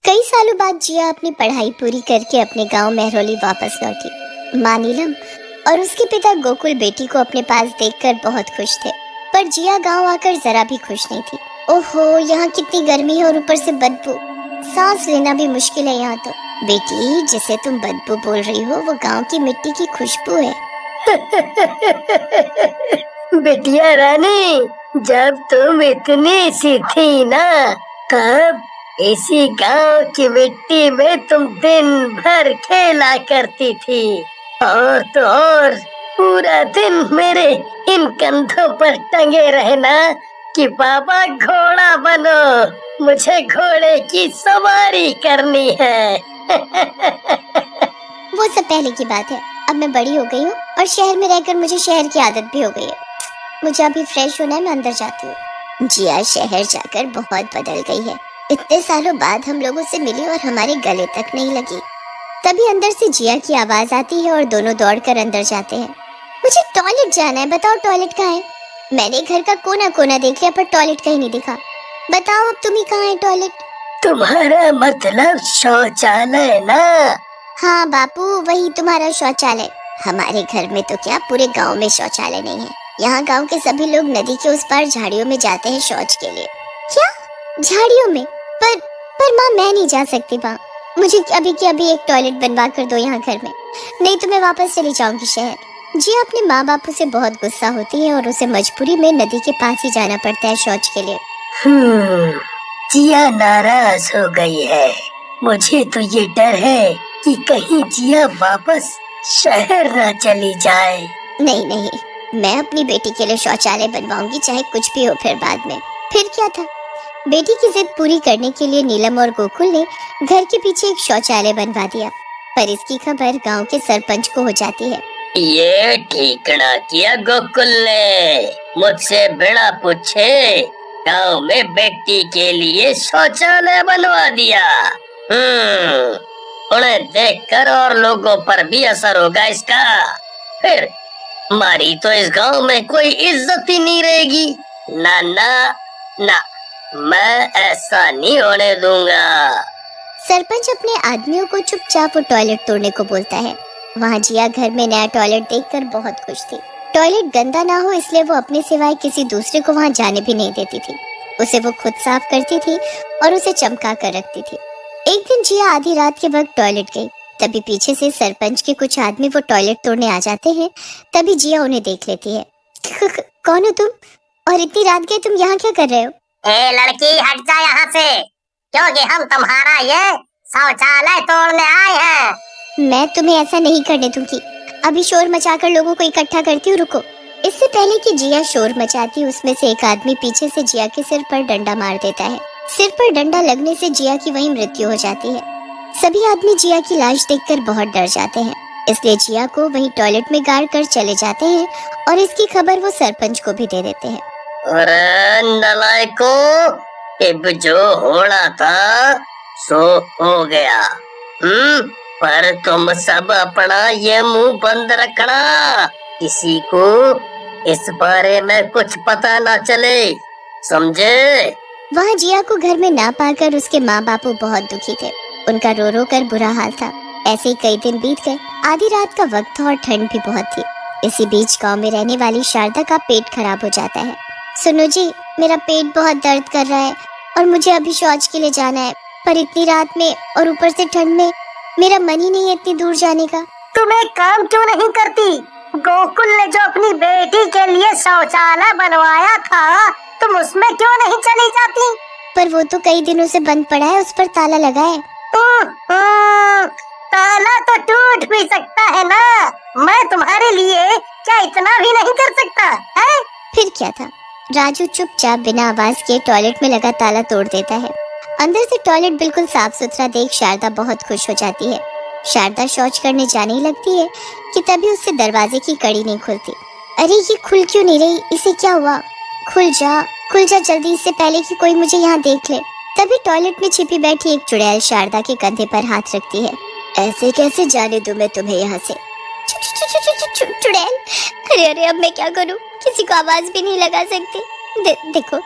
कई सालों बाद जिया अपनी पढ़ाई पूरी करके अपने गांव मेहरौली वापस लौटी। माँ नीलम और उसके पिता गोकुल बेटी को अपने पास देखकर बहुत खुश थे, पर जिया गांव आकर जरा भी खुश नहीं थी। ओहो, यहाँ कितनी गर्मी है और ऊपर से बदबू, सांस लेना भी मुश्किल है यहाँ तो। बेटी, जिसे तुम बदबू बोल रही हो वो गांव की मिट्टी की खुशबू है। बेटिया रानी, जब तुम इतनी सी थी ना, तब इसी गांव की मिट्टी में तुम दिन भर खेला करती थी। और तो और पूरा दिन मेरे इन कंधों पर टंगे रहना कि बाबा घोड़ा बनो, मुझे घोड़े की सवारी करनी है। वो सब पहले की बात है। अब मैं बड़ी हो गई हूँ और शहर में रहकर मुझे शहर की आदत भी हो गई है। मुझे अभी फ्रेश होना है, मैं अंदर जाती हूँ। जिया शहर जाकर बहुत बदल गई है। इतने सालों बाद हम लोगों से मिली और हमारे गले तक नहीं लगी। तभी अंदर से जिया की आवाज आती है और दोनों दौड़कर अंदर जाते हैं। मुझे टॉयलेट जाना है, बताओ टॉयलेट कहाँ है? मैंने घर का कोना कोना देख लिया पर टॉयलेट कहीं नहीं दिखा। बताओ अब तुम्ही कहाँ है टॉयलेट? तुम्हारा मतलब शौचालय ना? हाँ बापू, वही तुम्हारा शौचालय। हमारे घर में तो क्या, पूरे गांव में शौचालय नहीं है। यहाँ गांव के सभी लोग नदी के उस पार झाड़ियों में जाते हैं शौच के लिए। क्या? झाड़ियों में? पर माँ, मैं नहीं जा सकती माँ। मुझे अभी के अभी एक टॉयलेट बनवा कर दो यहाँ घर में, नहीं तो मैं वापस चली जाऊंगी शहर। जी अपने माँ बापू से बहुत गुस्सा होती है और उसे मजबूरी में नदी के पास ही जाना पड़ता है शौच के लिए। जिया नाराज हो गई है। मुझे तो ये डर है कि कहीं जिया वापस शहर ना चली जाए। नहीं नहीं, मैं अपनी बेटी के लिए शौचालय बनवाऊंगी, चाहे कुछ भी हो फिर बाद में। फिर क्या था, बेटी की जिद पूरी करने के लिए नीलम और गोकुल ने घर के पीछे एक शौचालय बनवा दिया। पर इसकी खबर गांव के सरपंच को हो जाती है। ये ठीक ना किया गोकुल ने, मुझसे बिना पूछे गांव में बेटी के लिए शौचालय बनवा दिया। उन्हें देखकर और लोगों पर भी असर होगा इसका। फिर हमारी तो इस गांव में कोई इज्जत ही नहीं रहेगी। ना ना ना, मैं ऐसा नहीं होने दूंगा। सरपंच अपने आदमियों को चुपचाप वो टॉयलेट तोड़ने को बोलता है। वहाँ जिया घर में नया टॉयलेट देखकर बहुत खुश थी। टॉयलेट गंदा ना हो इसलिए वो अपने सिवाय किसी दूसरे को वहाँ जाने भी नहीं देती थी। उसे वो खुद साफ करती थी और उसे चमका कर रखती थी। एक दिन जिया आधी रात के वक्त टॉयलेट गई। तभी पीछे से सरपंच के कुछ आदमी वो टॉयलेट तोड़ने आ जाते हैं। तभी जिया उन्हें देख लेती है। कौन हो तुम और इतनी रात गए तुम यहाँ क्या कर रहे हो? ए लड़की, हट जा यहाँ से, क्योंकि हम तुम्हारा ये शौचालय तोड़ने आए हैं। मैं तुम्हें ऐसा नहीं करने दूंगी। अभी शोर मचाकर लोगों को इकट्ठा करती हूँ, रुको। इससे पहले कि जिया शोर मचाती, उसमें से एक आदमी पीछे से जिया के सिर पर डंडा मार देता है। सिर पर डंडा लगने से जिया की वहीं मृत्यु हो जाती है। सभी आदमी जिया की लाश देखकर बहुत डर जाते हैं, इसलिए जिया को वहीं टॉयलेट में गाड़ कर चले जाते हैं और इसकी खबर वो सरपंच को भी दे देते हैं। अरे नलायको, अब जो होना था सो हो गया। पर तुम सब अपना ये मुंह बंद रखना, किसी को इस बारे में कुछ पता ना चले, समझे? वहाँ जिया को घर में ना पाकर उसके माँ बापू बहुत दुखी थे। उनका रो रो कर बुरा हाल था। ऐसे ही कई दिन बीत गए। आधी रात का वक्त था और ठंड भी बहुत थी। इसी बीच गांव में रहने वाली शारदा का पेट खराब हो जाता है। सुनो जी, मेरा पेट बहुत दर्द कर रहा है और मुझे अभी शौच के लिए जाना है, पर इतनी रात में और ऊपर से ठंड में मेरा मन ही नहीं है इतनी दूर जाने का। तुम एक काम क्यों नहीं करती? गोकुल ने जो अपनी बेटी के लिए शौचालय बनवाया था, तुम उसमें क्यों नहीं चली जाती? पर वो तो कई दिनों से बंद पड़ा है, उस पर ताला लगा है। ताला तो टूट भी सकता है ना। मैं तुम्हारे लिए क्या इतना भी नहीं कर सकता है? फिर क्या था, राजू चुपचाप बिना आवाज के टॉयलेट में लगा ताला तोड़ देता है। अंदर से टॉयलेट बिल्कुल साफ सुथरा देख शारदा बहुत खुश हो जाती है। शारदा शौच करने जाने ही लगती है कि तभी उससे दरवाजे की कड़ी नहीं खुलती। अरे ये खुल क्यों नहीं रही, इसे क्या हुआ? खुल जा जल्दी, इससे पहले कि कोई मुझे यहाँ देख ले। तभी टॉयलेट में छिपी बैठी एक चुड़ैल शारदा के कंधे पर हाथ रखती है। ऐसे कैसे जाने दूं मैं तुम्हें यहाँ से? चुड़ैल, अरे अब मैं क्या करूँ? किसी को आवाज भी नहीं लगा सकती। देखो,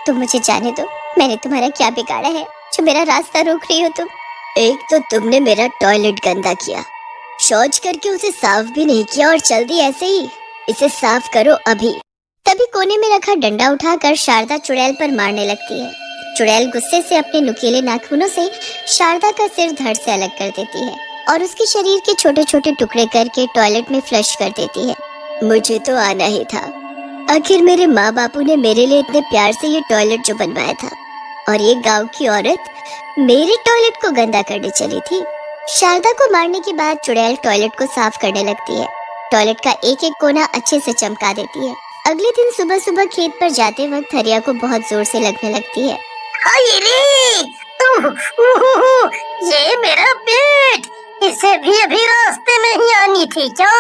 तुम मुझे जाने दो, मैंने तुम्हारा क्या बिगाड़ा है? जो मेरा रास्ता रोक रही हो तुम। एक तो तुमने मेरा टॉयलेट गंदा किया, शौच करके उसे साफ भी नहीं किया और चल दी ऐसे ही। इसे साफ करो अभी। तभी कोने में रखा डंडा उठाकर शारदा चुड़ैल पर मारने लगती है। चुड़ैल गुस्से से अपने नुकीले नाखूनों से शारदा का सिर धड़ से अलग कर देती है और उसके शरीर के छोटे छोटे टुकड़े करके टॉयलेट में फ्लश कर देती है। मुझे तो आना ही था। आखिर मेरे माँ बापू ने मेरे लिए इतने प्यार से ये टॉयलेट जो बनवाया था, और ये गांव की औरत मेरे टॉयलेट को गंदा करने चली थी। शारदा को मारने के बाद चुड़ैल टॉयलेट को साफ करने लगती है। टॉयलेट का एक एक कोना अच्छे से चमका देती है। अगले दिन सुबह सुबह खेत पर जाते वक्त हरिया को बहुत जोर से लगने लगती है। हाय रे, ये मेरा पेट, इसे भी अभी रास्ते नहीं आनी थी क्या?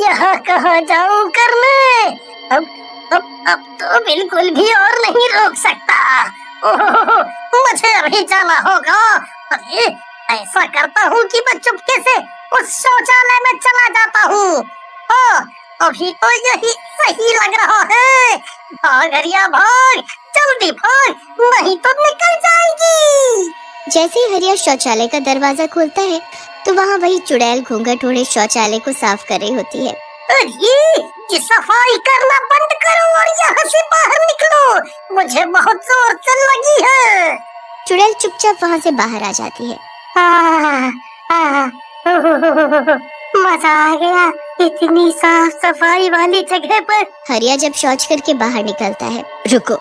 यहाँ कहाँ जाऊँ करने? अब तो बिल्कुल भी और नहीं रोक सकता। मुझे अभी जाना होगा। अरे ऐसा करता हूँ कि मैं चुपके से उस शौचालय में चला जाता हूँ। अभी तो यही सही लग रहा है। भाग हरिया भाग, जल्दी भाग, नहीं तो निकल जाएगी। जैसे ही हरिया शौचालय का दरवाजा खोलता है तो वहाँ वही चुड़ैल घूंघट ओढ़े शौचालय को साफ कर रही होती है। अरे ये सफाई करना बंद करो और यहाँ से बाहर निकलो, मुझे बहुत जोर से लगी है। चुड़ैल चुपचाप वहाँ से बाहर आ जाती है। मजा आ गया इतनी साफ सफाई वाली जगह पर। हरिया जब शौच करके बाहर निकलता है। रुको,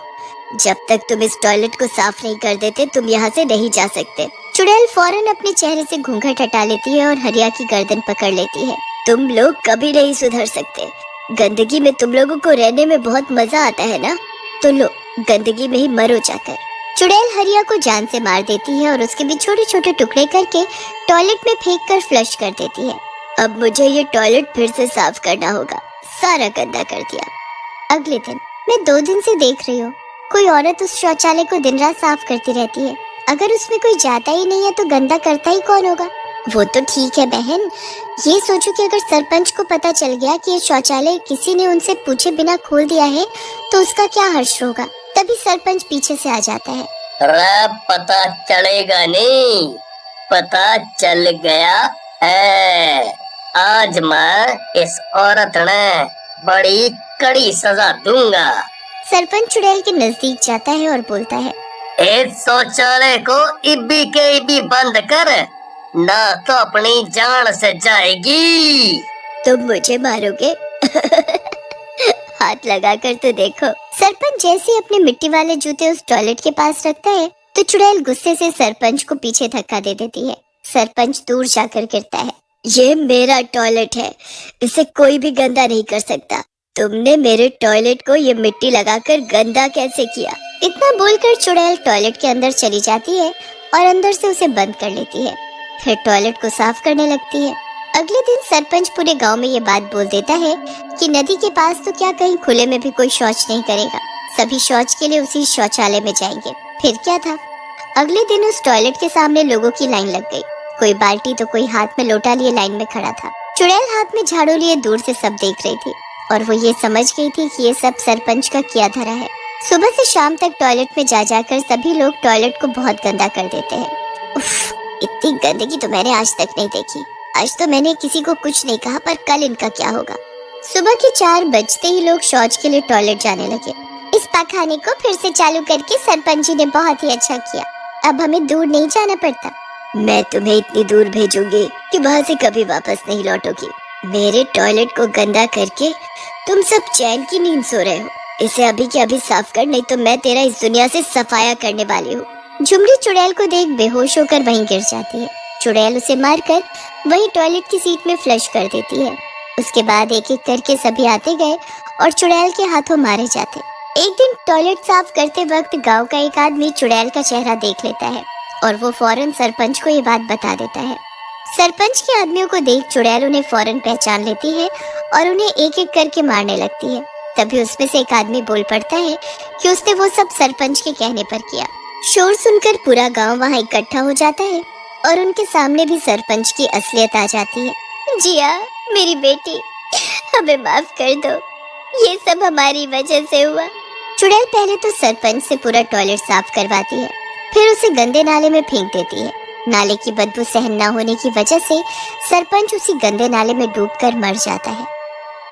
जब तक तुम इस टॉयलेट को साफ नहीं कर देते तुम यहाँ से नहीं जा सकते। चुड़ैल फौरन अपने चेहरे से घूंघट हटा लेती है और हरिया की गर्दन पकड़ लेती है। तुम लोग कभी नहीं सुधर सकते। गंदगी में तुम लोगों को रहने में बहुत मजा आता है ना, तो लो गंदगी में ही मरो जाकर। चुड़ैल हरिया को जान से मार देती है और उसके भी छोटे छोटे टुकड़े करके टॉयलेट में फेंक कर फ्लश कर देती है। अब मुझे ये टॉयलेट फिर से साफ करना होगा, सारा गंदा कर दिया। अगले दिन मैं 2 दिन से देख रही हूँ कोई औरत उस शौचालय को दिन रात साफ करती रहती है। अगर उसमें कोई जाता ही नहीं है तो गंदा करता ही कौन होगा? वो तो ठीक है बहन, ये सोचो कि अगर सरपंच को पता चल गया कि ये शौचालय किसी ने उनसे पूछे बिना खोल दिया है तो उसका क्या हर्ष होगा। तभी सरपंच पीछे से आ जाता है। अरे पता चलेगा नहीं, पता चल गया है। आज मैं इस औरत ने बड़ी कड़ी सजा दूंगा। सरपंच चुड़ैल के नजदीक जाता है और बोलता है, इस शौचालय को इब्बी के इब्बी बंद कर, ना तो अपनी जान से जाएगी। तुम मुझे मारोगे? हाथ लगाकर तो देखो। सरपंच जैसे अपने मिट्टी वाले जूते उस टॉयलेट के पास रखता है तो चुड़ैल गुस्से से सरपंच को पीछे धक्का दे देती है। सरपंच दूर जाकर गिरता है। ये मेरा टॉयलेट है, इसे कोई भी गंदा नहीं कर सकता। तुमने मेरे टॉयलेट को ये मिट्टी लगाकर गंदा कैसे किया? इतना बोलकर चुड़ैल टॉयलेट के अंदर चली जाती है और अंदर से उसे बंद कर लेती है। फिर टॉयलेट को साफ करने लगती है। अगले दिन सरपंच पूरे गांव में ये बात बोल देता है कि नदी के पास तो क्या कहीं खुले में भी कोई शौच नहीं करेगा, सभी शौच के लिए उसी शौचालय में जाएंगे। फिर क्या था, अगले दिन उस टॉयलेट के सामने लोगों की लाइन लग गई। कोई बाल्टी तो कोई हाथ में लोटा लिए लाइन में खड़ा था। चुड़ैल हाथ में झाड़ू लिए दूर से सब देख रही थी और वो ये समझ गई थी कि ये सब सरपंच का किया धरा है। सुबह से शाम तक टॉयलेट में जा जाकर सभी लोग टॉयलेट को बहुत गंदा कर देते हैं। उफ, इतनी गंदगी तो मैंने आज तक नहीं देखी। आज तो मैंने किसी को कुछ नहीं कहा, पर कल इनका क्या होगा। सुबह के 4 बजते ही लोग शौच के लिए टॉयलेट जाने लगे। इस पखाने को फिर से चालू करके सरपंच जी ने बहुत ही अच्छा किया। अब हमें दूर नहीं जाना पड़ता। मैं तुम्हें इतनी दूर भेजूंगी कि वहाँ से कभी वापस नहीं लौटोगी। मेरे टॉयलेट को गंदा करके तुम सब चैन की नींद सो रहे हो। इसे अभी के अभी साफ कर, नहीं तो मैं तेरा इस दुनिया से सफाया करने वाली हूँ। झुमरी चुड़ैल को देख बेहोश होकर वहीं गिर जाती है। चुड़ैल उसे मारकर वही टॉयलेट की सीट में फ्लश कर देती है। उसके बाद एक एक करके सभी आते गए और चुड़ैल के हाथों मारे जाते। एक दिन टॉयलेट साफ करते वक्त गांव का एक आदमी चुड़ैल का चेहरा देख लेता है और वो फौरन सरपंच को ये बात बता देता है। सरपंच के आदमियों को देख चुड़ैल उन्हें फौरन पहचान लेती है और उन्हें एक एक करके मारने लगती है। तभी उसमें से एक आदमी बोल पड़ता है कि उसने वो सब सरपंच के कहने पर किया। शोर सुनकर पूरा गांव वहां इकट्ठा हो जाता है और उनके सामने भी सरपंच की असलियत आ जाती है। जिया मेरी बेटी, हमें माफ कर दो, ये सब हमारी वजह से हुआ। चुड़ैल पहले तो सरपंच से पूरा टॉयलेट साफ करवाती है फिर उसे गंदे नाले में फेंक देती है। नाले की बदबू सहन न होने की वजह से सरपंच उसी गंदे नाले में डूबकर मर जाता है।